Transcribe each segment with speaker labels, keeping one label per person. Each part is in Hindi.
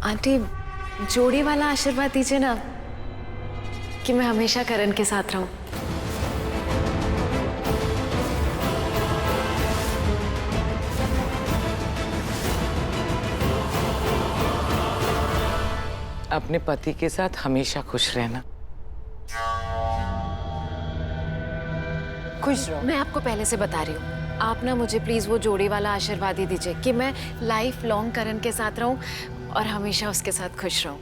Speaker 1: आंटी जोड़ी वाला आशीर्वाद दीजिए ना कि मैं हमेशा करण के साथ रहूं।
Speaker 2: अपने पति के साथ हमेशा खुश रहना।
Speaker 3: खुश रहो।
Speaker 1: मैं आपको पहले से बता रही हूँ, आप ना मुझे प्लीज वो जोड़ी वाला आशीर्वाद ही दीजिए कि मैं लाइफ लॉन्ग करण के साथ रहूं और हमेशा उसके साथ खुश रहूं।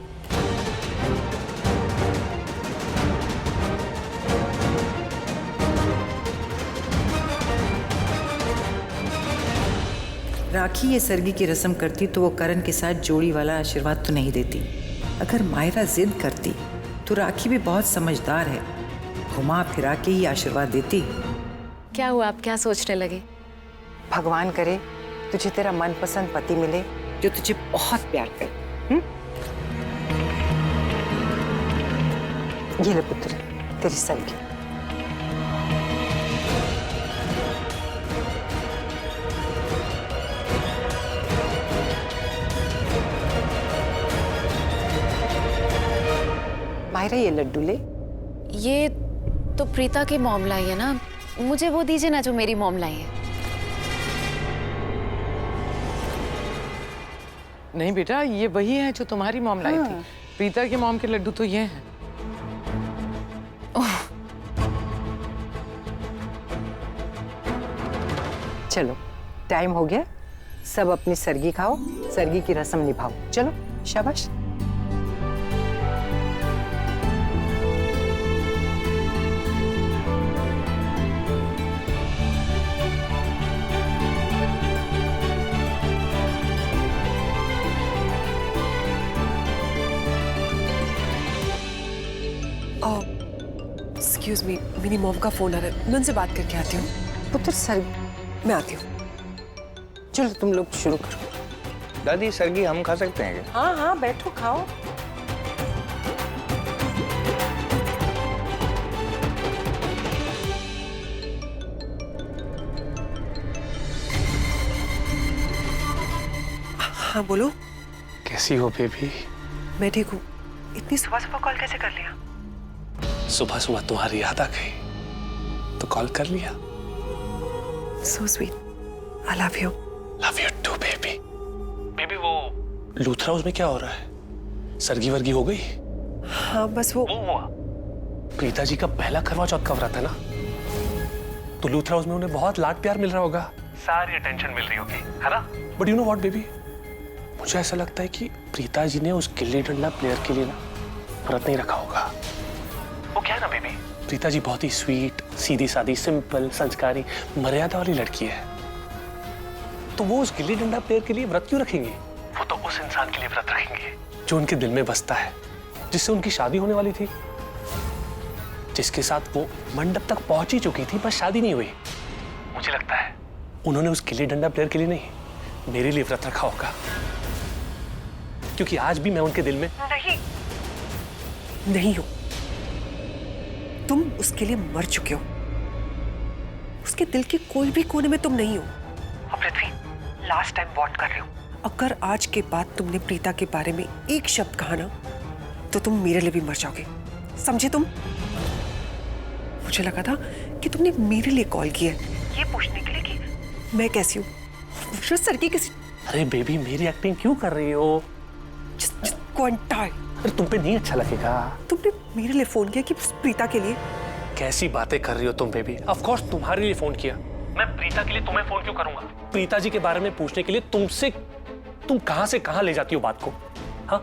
Speaker 3: राखी ये सरगी की रस्म करती तो वो करण के साथ जोड़ी वाला आशीर्वाद तो नहीं देती। अगर मायरा जिद करती तो राखी भी बहुत समझदार है, घुमा फिरा के ही आशीर्वाद देती।
Speaker 1: क्या हुआ, आप क्या सोचने लगे?
Speaker 4: भगवान करे तुझे तेरा मनपसंद पति मिले जो तुझे बहुत प्यार करे। ये ले पुत्र, तेरी सरगी। मायरा ये लड्डू ले।
Speaker 1: ये तो प्रीता की मॉम लाई है ना, मुझे वो दीजिए ना जो मेरी मॉम लाई है।
Speaker 2: नहीं बेटा, ये वही है जो तुम्हारी मॉम लाई थी। प्रीता की मॉम के लड्डू तो ये हैं।
Speaker 4: चलो टाइम हो गया, सब अपनी सरगी खाओ, सरगी की रस्म निभाओ। चलो शाबाश।
Speaker 5: एक्सक्यूज मी, मेरी मॉम का फोन आ रहा है, मैं उनसे बात करके आती हूँ।
Speaker 4: पुत्र सरगी,
Speaker 5: मैं आती हूँ।
Speaker 4: चलो तुम लोग शुरू करो।
Speaker 6: दादी सरगी हम खा सकते हैं क्या?
Speaker 4: हाँ हाँ बैठो खाओ।
Speaker 5: हाँ बोलो।
Speaker 7: कैसी हो बेबी?
Speaker 5: मैं ठीक हूँ। इतनी सुबह सुबह कॉल कैसे कर लिया?
Speaker 7: सुबह सुबह तुम्हारी याद आ गई तो कॉल कर लिया।
Speaker 5: So sweet, I love you.
Speaker 7: Love you too baby. Baby वो लूथरा हाउस में क्या हो रहा है? सरगी वर्गी हो गई?
Speaker 5: हाँ बस वो
Speaker 7: हुआ प्रीता जी का पहला करवा चौथ का व्रत है ना, तो लूथरा हाउस में उन्हें बहुत लाड प्यार मिल रहा होगा, सारी अटेंशन मिल रही होगी, है ना? But you know what baby, मुझे ऐसा लगता है कि प्रीता जी ने उस गिल्ली डंडा प्लेयर के लिए ना व्रत नहीं रखा होगा। वो क्या है ना बेबी, प्रीता जी बहुत ही स्वीट, सीधी सादी, सिंपल, संस्कारी, मर्यादा वाली लड़की है, तो वो उस गिल्ली डंडा प्लेयर के लिए व्रत क्यों रखेंगे? वो तो उस इंसान के लिए व्रत रखेंगे जो उनके दिल में बसता है, जिससे उनकी शादी होने वाली थी, जिसके साथ वो मंडप तक पहुंच ही चुकी थी, बस शादी नहीं हुई। मुझे लगता है उन्होंने उस गिल्ली डंडा प्लेयर के लिए नहीं, मेरे लिए व्रत रखा होगा, क्योंकि आज भी मैं उनके दिल में
Speaker 5: नहीं हो। तुम उसके लिए मर चुके हो, उसके दिल के कोई भी कोने में तुम नहीं हो। अब पृथ्वी, लास्ट टाइम वॉर्न कर रही हो, अगर आज के बाद तुमने प्रीता के बारे में एक शब्द कहा ना तो तुम मेरे लिए भी मर जाओगे, समझे तुम? मुझे लगा था कि तुमने मेरे लिए कॉल किया है ये पूछने के लिए कि मैं कैसी हूँ, सर की किसी।
Speaker 7: अरे बेबी, मेरी एक्टिंग क्यों कर रही हो? अरे तुम पे नहीं अच्छा लगेगा।
Speaker 5: तुमने मेरे लिए फोन किया कि प्रीता के लिए?
Speaker 7: कैसी बातें कर रही हो तुम बेबी? ऑफ कोर्स तुम्हारे लिए फोन किया, मैं प्रीता के लिए तुम्हें फोन क्यों करूंगा? प्रीता जी के बारे में पूछने के लिए तुमसे, तुम कहां से कहां ले जाती हो बात को? हाँ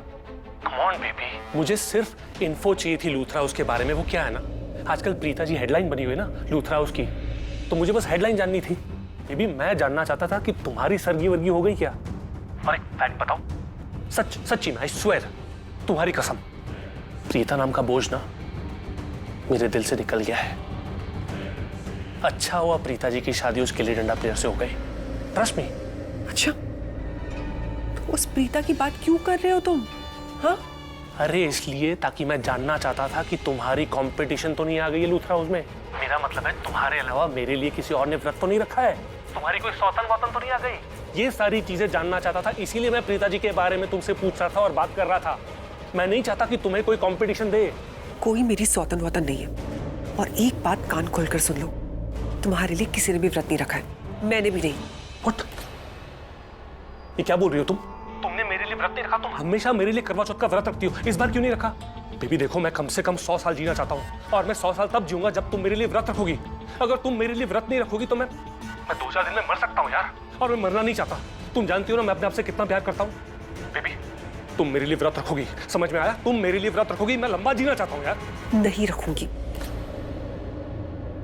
Speaker 7: कम ऑन बेबी, मुझे सिर्फ इन्फो चाहिए थी लूथरा हाउस के बारे में। वो क्या है ना, आजकल प्रीता जी हेडलाइन बनी हुई है ना लूथरा हाउस की, तो मुझे बस हेडलाइन जाननी थी। बेबी मैं जानना चाहता था कि तुम्हारी सरगी वर्गी हो गई क्या? और एक फैक्ट बताओ, सच सच्ची में, आई स्वेयर, तुम्हारी कसम, प्रीता नाम का बोझ ना मेरे दिल से निकल गया है। अच्छा हुआ प्रीता जी की शादी उस गिल्ली डंडा प्लेयर से हो गई, ट्रस्ट मी।
Speaker 5: अच्छा, तो उस प्रीता की बात क्यों कर रहे हो तुम? हाँ?
Speaker 7: अरे इसलिए ताकि मैं जानना चाहता था कि तुम्हारी कंपटीशन तो नहीं आ गई है लूथरा हाउस में। मेरा मतलब है तुम्हारे अलावा मेरे लिए किसी और ने व्रत तो नहीं रखा है? तुम्हारी कोई सौतन वौतन तो नहीं आ गई? ये सारी चीजें जानना चाहता था, इसीलिए मैं प्रीता जी के बारे में तुमसे पूछ रहा था और बात कर रहा था। मैं नहीं चाहता कि तुम्हें कोई कंपटीशन दे।
Speaker 5: कोई मेरी सौतन वतन नहीं है। और एक बात कान खोलकर सुन लो, तुम्हारे लिए किसी ने भी व्रत नहीं रखा है, मैंने भी नहीं।
Speaker 7: What? ये क्या बोल रही हो तुम? तुमने मेरे लिए व्रत नहीं रखा? तुम हमेशा मेरे लिए करवा चौथ का व्रत रखती हो, इस बार क्यों नहीं रखा? बेबी देखो, मैं कम से कम 100 साल जीना चाहता हूँ, और मैं 100 साल तब जीऊंगा जब तुम मेरे लिए व्रत रखोगी। अगर तुम मेरे लिए व्रत नहीं रखोगी तो मैं 2-4 दिन में मर सकता हूँ यार, और मैं मरना नहीं चाहता। तुम जानती हो ना मैं अपने आप से कितना प्यार करता हूँ। बेबी तुम मेरे लिए व्रत रखोगी, समझ में आया? तुम मेरे लिए व्रत रखोगी, मैं लंबा जीना चाहता हूँ यार।
Speaker 5: नहीं रखूंगी।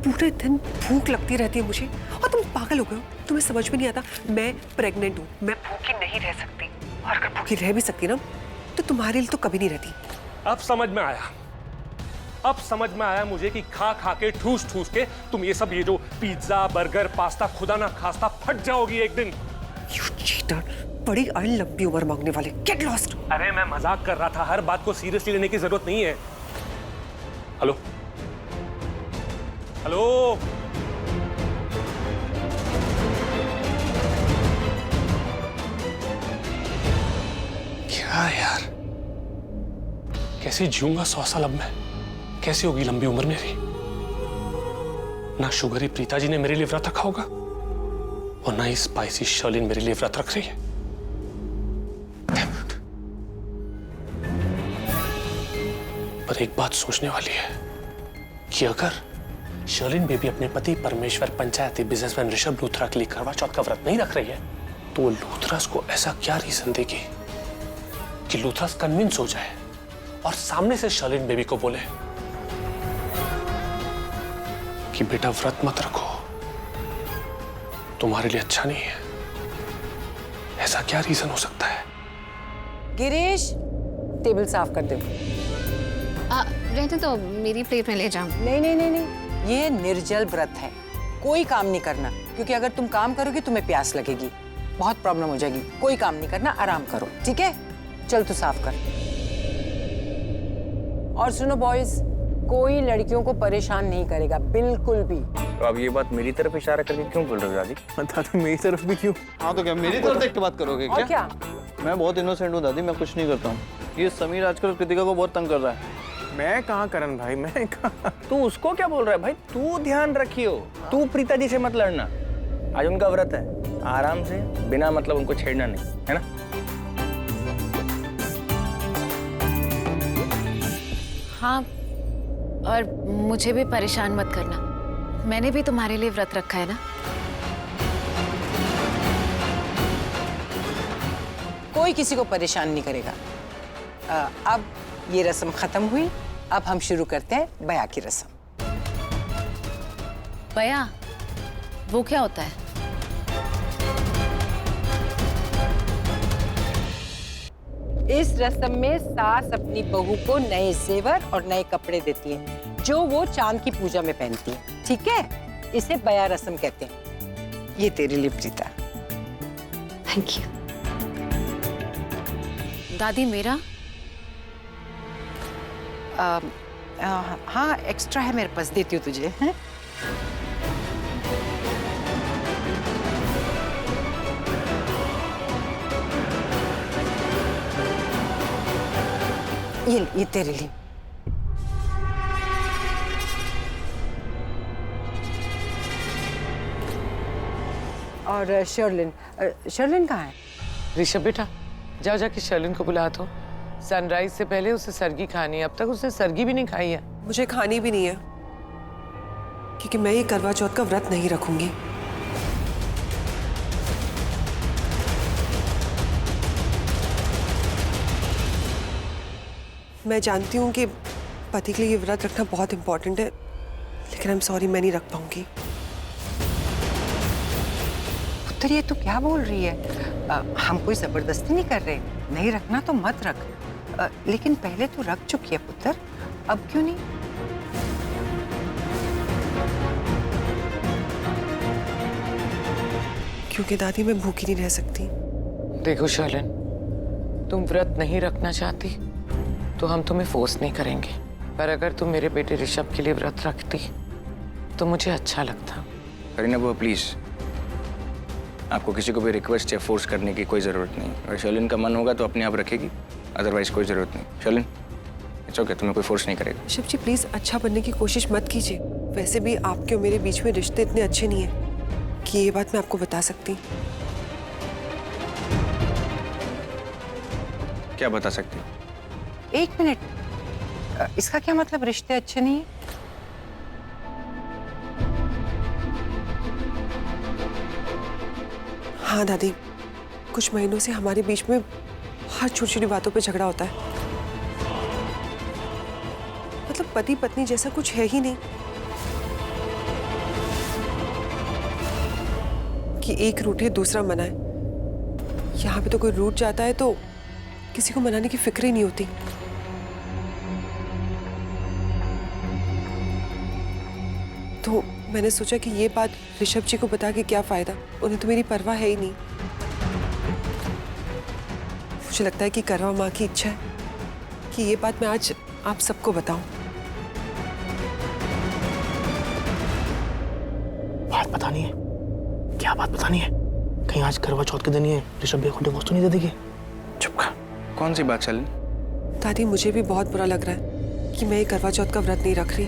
Speaker 5: पूरे दिन भूख लगती रहती है मुझे, और तुम पागल हो गए हो। तुम्हें समझ में नहीं आता, मैं प्रेग्नेंट हूँ, मैं भूखी नहीं रह सकती, और अगर भूखी रह भी सकती ना तो तुम्हारे लिए तो कभी नहीं रहती।
Speaker 7: अब समझ में आया, अब समझ में आया मुझे कि खा खा के ठूस ठूस के तुम ये सब, ये जो पिज्जा बर्गर पास्ता, खुदा ना खास्ता फट जाओगी एक दिन।
Speaker 5: You cheater, बड़ी अड़ लंबी उम्र मांगने वाले, गेट लॉस्ट।
Speaker 7: अरे मैं मजाक कर रहा था, हर बात को सीरियसली लेने की जरूरत नहीं है। हेलो हेलो, क्या यार, कैसे जीऊंगा 100 साल अब मैं? कैसे होगी लंबी उम्र मेरी? ना शुगरी प्रीता जी ने मेरे लिए व्रत रखा होगा, और ना ही स्पाइसी शर्लिन मेरे लिए व्रत रख रही है। पर एक बात सोचने वाली है कि अगर शर्लिन बेबी अपने पति परमेश्वर पंचायती बिजनेसमैन ऋषभ लूथरा के लिए करवा चौथ का व्रत नहीं रख रही है, तो वो लूथरास को ऐसा क्या रीजन देगी कि लूथरास कन्विंस हो जाए और सामने से शर्लिन बेबी को बोले कि बेटा व्रत मत रखो, तुम्हारे लिए अच्छा नहीं है। ऐसा क्या रीजन हो सकता है?
Speaker 4: गिरीश, टेबल साफ कर दो।
Speaker 1: रहते तो मेरी प्लेट में ले जाऊं।
Speaker 4: नहीं नहीं नहीं नहीं, ये निर्जल व्रत है, कोई काम नहीं करना, क्योंकि अगर तुम काम करोगी तुम्हें प्यास लगेगी, बहुत प्रॉब्लम हो जाएगी। कोई काम नहीं करना, आराम करो, ठीक है? चल तू साफ कर। और सुनो बॉयज, कोई लड़कियों को परेशान नहीं करेगा, बिल्कुल भी।
Speaker 6: तो अब ये बात मेरी तरफ इशारा करके क्यों बोल रहे हो दादी? दादी मेरी तरफ भी क्यों? हाँ तो क्या मेरी तरफ देख के बात करोगे
Speaker 4: और क्या?
Speaker 6: मैं बहुत इनोसेंट हूँ दादी, मैं कुछ नहीं करता हूँ। ये समीर आजकल कृतिका को बहुत तंग कर रहा है।
Speaker 8: मैं कहाँ करण भाई, मैं कहाँ?
Speaker 6: तू उसको क्या बोल रहा है भाई? तू ध्यान रखियो, तू प्रीता जी से मत लड़ना। आज उनका व्रत है, आराम से बिना मतलब उनको छेड़ना नहीं, है ना?
Speaker 1: हाँ, और मुझे भी परेशान मत करना, मैंने भी तुम्हारे लिए व्रत रखा है ना।
Speaker 4: कोई किसी को परेशान नहीं करेगा। अब ये रस्म खत्म हुई, अब हम शुरू करते हैं बया की रस्म।
Speaker 1: बया, वो क्या होता है?
Speaker 4: इस रस्म में सास अपनी बहू को नए जेवर और नए कपड़े देती है, जो वो चांद की पूजा में पहनती है, ठीक है? इसे बया रस्म कहते हैं। ये तेरे लिए प्रीता।
Speaker 1: Thank you. दादी मेरा?
Speaker 4: हाँ, एक्स्ट्रा है मेरे पास, देती हूँ तुझे। हैं? ये तेरे लिए। और शर्लिन, शर्लिन कहाँ है?
Speaker 2: ऋषभ बेटा, जाओ जाके शर्लिन को बुला दो। सनराइज से पहले उसे सरगी खानी है, अब तक उसने सरगी भी नहीं खाई है।
Speaker 5: मुझे खानी भी नहीं है, क्योंकि मैं ये करवा चौथ का व्रत नहीं रखूंगी। मैं जानती हूँ कि पति के लिए ये व्रत रखना बहुत इंपॉर्टेंट है, लेकिन आई एम सॉरी, मैं नहीं रख पाऊंगी।
Speaker 4: पुत्र, ये तू क्या बोल रही है? हम कोई जबरदस्ती नहीं कर रहे, नहीं रखना तो मत रख, लेकिन पहले तू रख चुकी है पुत्र, अब क्यों नहीं?
Speaker 5: क्योंकि दादी मैं भूखी नहीं रह सकती।
Speaker 2: देखो शर्लिन, तुम व्रत नहीं रखना चाहती तो हम तुम्हें फोर्स नहीं करेंगे, पर अगर तुम मेरे बेटे ऋषभ के लिए व्रत रखती तो मुझे अच्छा लगता।
Speaker 6: करीना बुआ प्लीज, आपको किसी को भी रिक्वेस्ट या फोर्स करने की कोई ज़रूरत नहीं। अगर शर्लिन का मन होगा तो अपने आप रखेगी, अदरवाइज कोई ज़रूरत नहीं। शर्लिन इट्स ओके, तुम्हें कोई फोर्स नहीं करेगा।
Speaker 5: ऋषभ जी प्लीज अच्छा बनने की कोशिश मत कीजिए। वैसे भी आपके और मेरे बीच में रिश्ते इतने अच्छे नहीं है कि ये बात मैं आपको बता सकती।
Speaker 6: क्या बता सकती हो?
Speaker 4: 1 मिनट, इसका क्या मतलब रिश्ते अच्छे नहीं है?
Speaker 5: हाँ दादी, कुछ महीनों से हमारे बीच में हर छोटी छोटी बातों पे झगड़ा होता है। मतलब पति पत्नी जैसा कुछ है ही नहीं कि एक रूठे दूसरा मनाए। यहाँ पे तो कोई रूठ जाता है तो किसी को मनाने की फिक्र ही नहीं होती। तो मैंने सोचा कि ये बात ऋषभ जी को बता के क्या फायदा, उन्हें तो मेरी परवाह है ही नहीं। मुझे लगता है कि करवा माँ की इच्छा है कि ये बात मैं आज आप सबको बताऊं।
Speaker 8: बात बतानी है? क्या बात बतानी है? कहीं आज करवा चौथ के दिन ये ऋषभ भैया को डिवोर्स तो नहीं दे देगी? चुप कर।
Speaker 6: कौन सी बात शर्लिन?
Speaker 5: दादी मुझे भी बहुत बुरा लग रहा है कि मैं ये करवा चौथ का व्रत नहीं रख रही,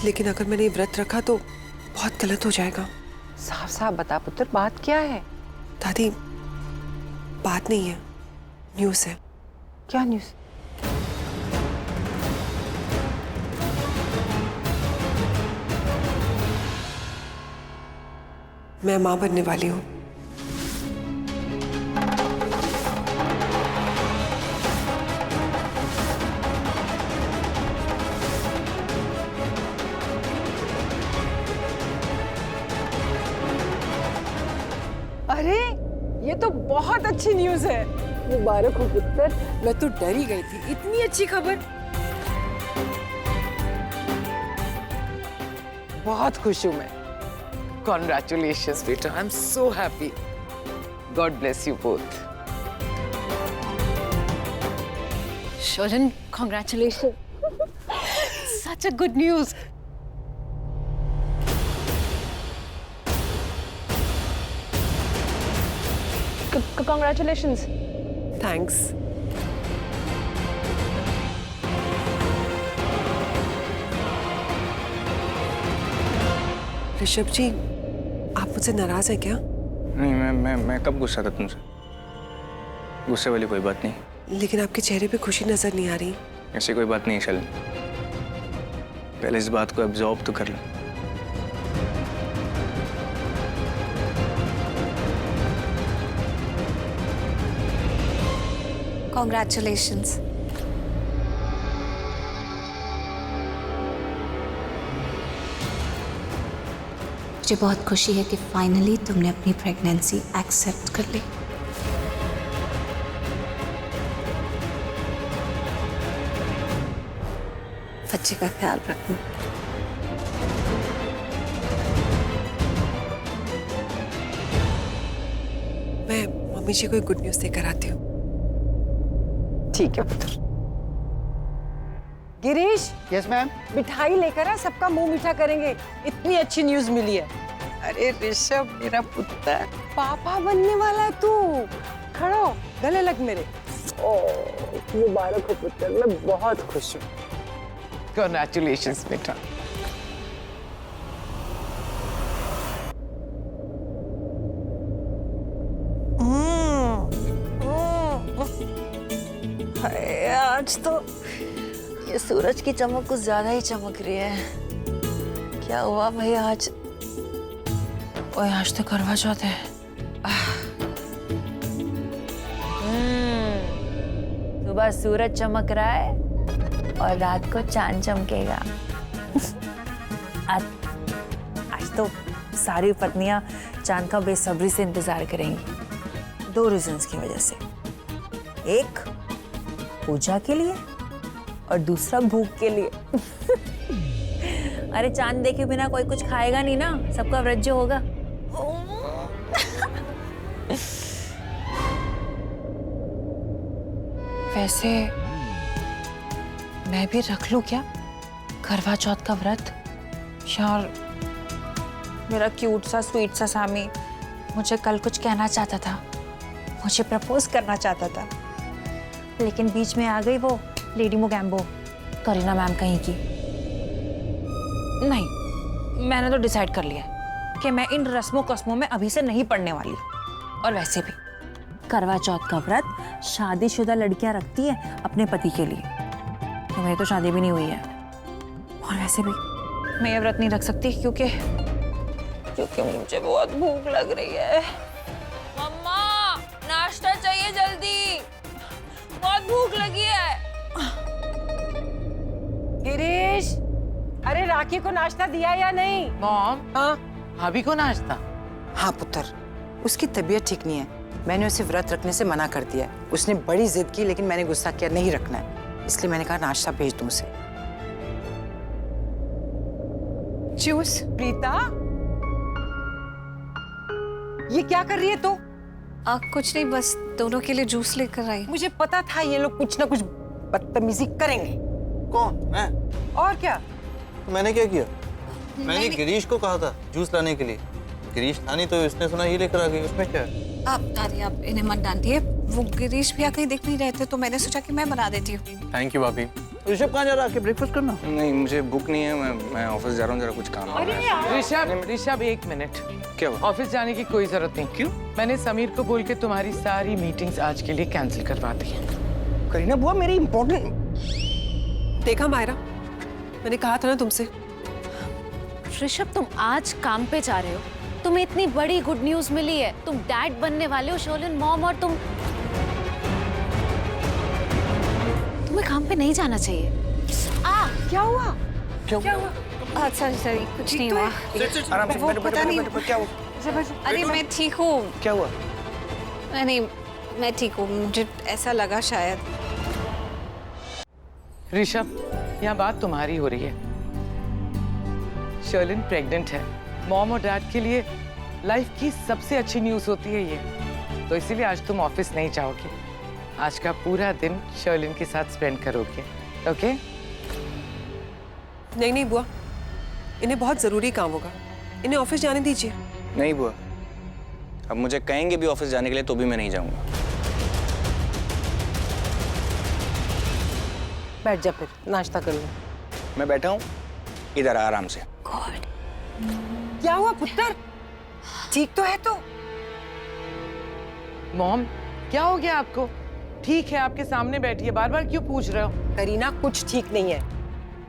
Speaker 5: लेकिन अगर मैंने ये व्रत रखा तो बहुत गलत हो जाएगा।
Speaker 4: साफ साफ बता पुत्र, बात क्या है?
Speaker 5: दादी बात नहीं है, न्यूज़ है।
Speaker 4: क्या न्यूज़?
Speaker 5: मैं माँ बनने वाली हूँ।
Speaker 4: अरे ये तो बहुत अच्छी न्यूज़ है। मुबारक हो पुत्र, मैं तो डर ही गई थी, इतनी अच्छी खबर। बहुत खुश हूँ मैं।
Speaker 2: Congratulations, beta. I'm so happy. God bless you both.
Speaker 1: Sholin, congratulations. Such a good news.
Speaker 9: Congratulations.
Speaker 5: Thanks. Rishabh ji, आप मुझसे नाराज हैं क्या?
Speaker 6: नहीं, मैं कब गुस्सा था तुमसे? गुस्से वाली कोई बात नहीं।
Speaker 5: लेकिन आपके चेहरे पे खुशी नजर नहीं आ रही।
Speaker 6: ऐसी कोई बात नहीं है शर्लिन। पहले इस बात को एब्जॉर्ब तो कर लो।
Speaker 10: Congratulations. मुझे बहुत खुशी है कि फाइनली तुमने अपनी प्रेगनेंसी एक्सेप्ट कर ली। बच्चे का ख्याल रखना।
Speaker 5: मैं मम्मी जी को गुड न्यूज़ देकर आती हूँ।
Speaker 4: ठीक है पुत्र। Girish,
Speaker 11: yes ma'am.
Speaker 4: मिठाई लेकर आ, सबका मुंह मीठा करेंगे। इतनी अच्छी न्यूज़ मिली है। अरे ऋषभ मेरा पुत्र पापा बनने वाला है तू। खड़ो, गले लग मेरे। ओह, मुबारक हो पुत्र, मैं बहुत खुश हूँ।
Speaker 2: Congratulations, beta.
Speaker 12: आज तो ये सूरज की चमक कुछ ज्यादा ही चमक रही है। क्या हुआ भाई आज? ओए आज तो करवा चौथ है। सुबह सूरज चमक रहा है और रात को चांद चमकेगा। आज तो सारी पत्नियां चांद का बेसब्री से इंतजार करेंगी। 2 रीजंस की वजह से। एक पूजा के लिए और दूसरा भूख के लिए। अरे चांद देखे बिना कोई कुछ खाएगा नहीं ना, सबका व्रत जो होगा। वैसे मैं भी रख लूं क्या करवा चौथ का व्रत? यार मेरा क्यूट सा स्वीट सा सामी मुझे कल कुछ कहना चाहता था, मुझे प्रपोज करना चाहता था, लेकिन बीच में आ गई वो लेडी मोगैम्बो, करीना मैम कहीं की। नहीं, मैंने तो डिसाइड कर लिया कि मैं इन रस्मों कस्मों में अभी से नहीं पड़ने वाली। और वैसे भी करवा चौथ का व्रत शादीशुदा लड़कियां रखती है अपने पति के लिए, तो मेरी तो शादी भी नहीं हुई है। और वैसे भी मैं ये व्रत नहीं रख सकती क्योंकि मुझे बहुत भूख लग रही है। मम्मा, नाश्ता चाहिए जल्दी, बहुत भूख लगी है।
Speaker 4: गिरीश, अरे राखी को नाश्ता दिया या नहीं?
Speaker 2: मॉम,
Speaker 4: हाँ
Speaker 2: भाभी को नाश्ता?
Speaker 3: हाँ पुत्र, उसकी तबीयत ठीक नहीं है। मैंने उसे व्रत रखने से मना कर दिया। उसने बड़ी जिद की, लेकिन मैंने गुस्सा किया, नहीं रखना है, इसलिए मैंने कहा नाश्ता भेज दूं उसे।
Speaker 4: जूस। प्रीता, ये क्या कर रही है तू?
Speaker 10: कुछ नहीं, बस दोनों के लिए जूस लेकर आई।
Speaker 4: मुझे पता था ये लोग कुछ ना कुछ बदतमीजी करेंगे।
Speaker 9: कौन? मैं?
Speaker 4: और क्या?
Speaker 9: मैंने क्या किया? मैंने गिरीश को कहा था जूस लाने के लिए। गिरीश था नहीं तो इसने सुना ये लेकर आ गई। उसमें क्या है?
Speaker 10: आप दादी, आप इन्हें मत डांटिए। वो गिरीश भैया कहीं दिख नहीं रहे थे तो मैंने सोचा कि मैं बना देती हूँ।
Speaker 6: थैंक यू भाभी।
Speaker 9: ऋषभ कहाँ जा रहा है? ब्रेकफास्ट करना?
Speaker 6: नहीं, मुझे भूख नहीं है, मैं ऑफिस जा रहा हूँ, जरा कुछ काम है।
Speaker 2: ऋषभ एक मिनट।
Speaker 6: क्या हुआ?
Speaker 2: ऑफिस जाने की कोई जरूरत नहीं।
Speaker 6: क्यों?
Speaker 2: मैंने समीर को बोल के तुम्हारी सारी मीटिंग्स आज के लिए कैंसिल करवा दी है।
Speaker 6: करीना बुआ, मेरी इम्पोर्टेंट।
Speaker 5: देखा मायरा, मैंने कहा था ना तुमसे।
Speaker 1: ऋषभ, तुम आज काम पे जा रहे हो, तुम्हें इतनी बड़ी गुड न्यूज मिली है, तुम डैड बनने वाले हो शोलन मॉम, और तुम्हें काम पे नहीं जाना चाहिए।
Speaker 4: क्या हुआ?
Speaker 5: क्या हुआ?
Speaker 10: सॉरी, कुछ नहीं हुआ।
Speaker 6: आराम से
Speaker 10: वो पता नहीं।
Speaker 6: क्या हुआ?
Speaker 10: अरे मैं ठीक हूँ।
Speaker 6: क्या हुआ?
Speaker 10: नहीं, मैं ठीक हूँ, मुझे ऐसा लगा शायद।
Speaker 2: ऋषभ, यहाँ बात तुम्हारी हो रही है। शर्लिन प्रेग्नेंट है। मॉम और डैड के लिए लाइफ की सबसे अच्छी न्यूज़ होती है ये, तो इसीलिए आज तुम ऑफिस नहीं जाओगे। आज का पूरा दिन शर्लिन के साथ स्पेंड करोगे, ओके?
Speaker 5: नहीं बुआ, इन्हें बहुत जरूरी काम होगा, इन्हें ऑफिस जाने दीजिए।
Speaker 6: नहीं बुआ, अब मुझे कहेंगे भी ऑफिस जाने के लिए तो भी मैं नहीं जाऊंगा।
Speaker 4: बैठ जा, फिर नाश्ता कर लो।
Speaker 6: मैं बैठा हूँ इधर आराम से।
Speaker 4: क्या हुआ पुत्र? ठीक तो है तो?
Speaker 2: मॉम, क्या हो गया आपको? ठीक है, आपके सामने बैठी है, बार बार क्यों पूछ रहे हो?
Speaker 4: करीना, कुछ ठीक नहीं है।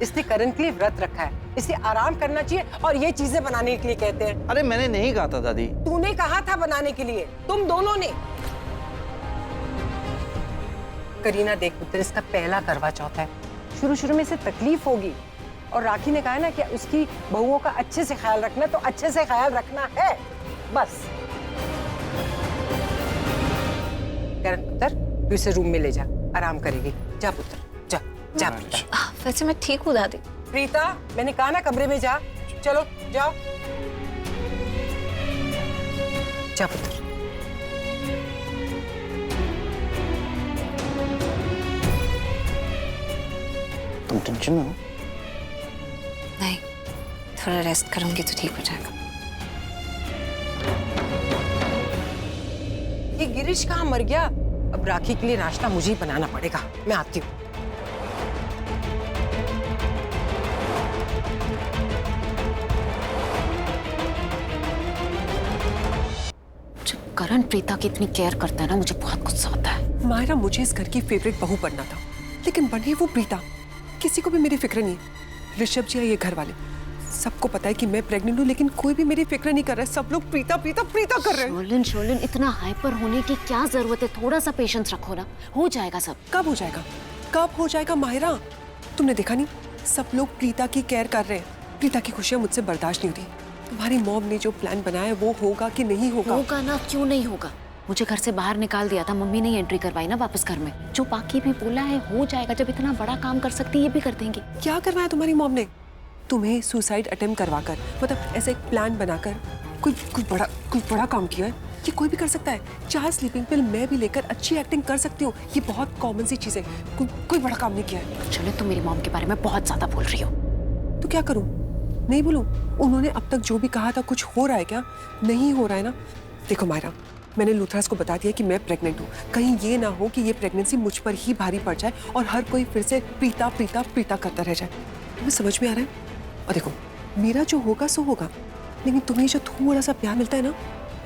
Speaker 4: इसने करण के लिए व्रत रखा है, इसे आराम करना चाहिए, और ये चीजें बनाने के लिए कहते हैं।
Speaker 9: अरे मैंने नहीं कहा था दादी।
Speaker 4: तूने कहा था बनाने के लिए, तुम दोनों ने। करीना देख पुत्र, इसका पहला करवा चौथ है, शुरू में इसे तकलीफ होगी, और राखी ने कहा है ना कि उसकी बहुओं का अच्छे से ख्याल रखना, तो अच्छे से ख्याल रखना है बस। करण पुत्र, तू इसे रूम में ले जा, आराम करेगी। जा पुत्र, जा जा प्रीता।
Speaker 10: वैसे मैं ठीक हूँ दादी।
Speaker 4: प्रीता, मैंने कहा ना कमरे में जा। चलो जाओ, जा पुत्र।
Speaker 9: तुम टेंशन में हो?
Speaker 10: नहीं, थोड़ा रेस्ट करूंगी तो ठीक हो जाएगा।
Speaker 4: ये गिरीश कहाँ मर गया? अब राखी के लिए नाश्ता मुझे ही बनाना पड़ेगा। मैं आती हूँ।
Speaker 1: जब करण प्रीता की इतनी केयर करता है ना, मुझे बहुत गुस्सा आता है।
Speaker 5: मायरा, मुझे इस घर की फेवरेट बहू बनना था, लेकिन बनी वो प्रीता। किसी को भी मेरी फिक्र नहीं है। ऋषभ जी, ये घर वाले सबको पता है कि मैं प्रेग्नेंट हूँ, लेकिन कोई भी मेरी फिक्र नहीं कर रहा है। सब लोग प्रीता प्रीता प्रीता कर रहे हैं।
Speaker 1: शोलन, इतना हाइपर होने की क्या जरूरत है? थोड़ा सा पेशेंस रखो ना, हो जाएगा सब।
Speaker 5: कब हो जाएगा? कब हो जाएगा माहिरा? तुमने देखा नहीं, सब लोग प्रीता की केयर कर रहे हैं। प्रीता की खुशियां मुझसे बर्दाश्त नहीं होती। तुम्हारी मॉम ने जो प्लान बनाया है वो होगा कि नहीं होगा?
Speaker 1: होगा ना, क्यों नहीं होगा? मुझे घर से बाहर निकाल दिया था, मम्मी ने एंट्री करवाई ना वापस घर में। जो बाकी भी बोला है हो जाएगा। जब इतना बड़ा काम कर सकती है, ये भी कर देंगे।
Speaker 5: क्या करवाया तुम्हारी मॉम ने? तुम्हें सुसाइड अटेम्प्ट करवाकर, मतलब ऐसे एक प्लान बनाकर कोई बड़ा काम किया है? ये कोई भी कर सकता है। 4 स्लीपिंग पिल मैं भी लेकर अच्छी एक्टिंग कर सकती हूँ। ये बहुत कॉमन सी चीज है। कोई बड़ा काम नहीं किया है।
Speaker 1: चलो, तुम मेरी मॉम के बारे में बहुत ज्यादा बोल रही हो।
Speaker 5: तो क्या करूँ? नहीं बोलूँ? उन्होंने अब तक जो भी कहा था, कुछ हो रहा है क्या? नहीं हो रहा है ना? देखो मायरा, मैंने लूथरास को बता दिया कि मैं प्रेग्नेंट हूँ। कहीं ये ना हो कि ये प्रेगनेंसी मुझ पर ही भारी पड़ जाए और हर कोई फिर से प्रीता प्रीता प्रीता करता रह जाए। तुम्हें समझ में आ रहा है? और देखो, मेरा जो होगा सो होगा, लेकिन तुम्हें जो थोड़ा सा प्यार मिलता है ना,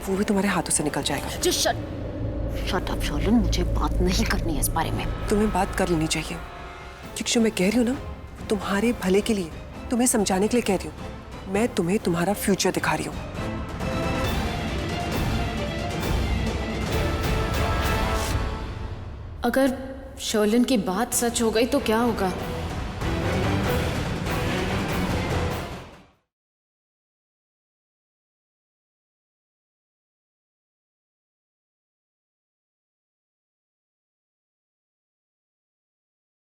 Speaker 5: वो भी तुम्हारे हाथों से निकल जाएगा।
Speaker 1: जो शट अप शर्लिन, मुझे बात नहीं करनी है इस बारे में।
Speaker 5: तुम्हें बात कर लेनी चाहिए, क्योंकि जो मैं कह रही हूँ ना, तुम्हारे भले के लिए, तुम्हें समझाने के लिए कह रही हूँ। मैं तुम्हें तुम्हारा फ्यूचर दिखा रही हूँ।
Speaker 1: अगर शर्लिन की बात सच हो गई तो क्या होगा?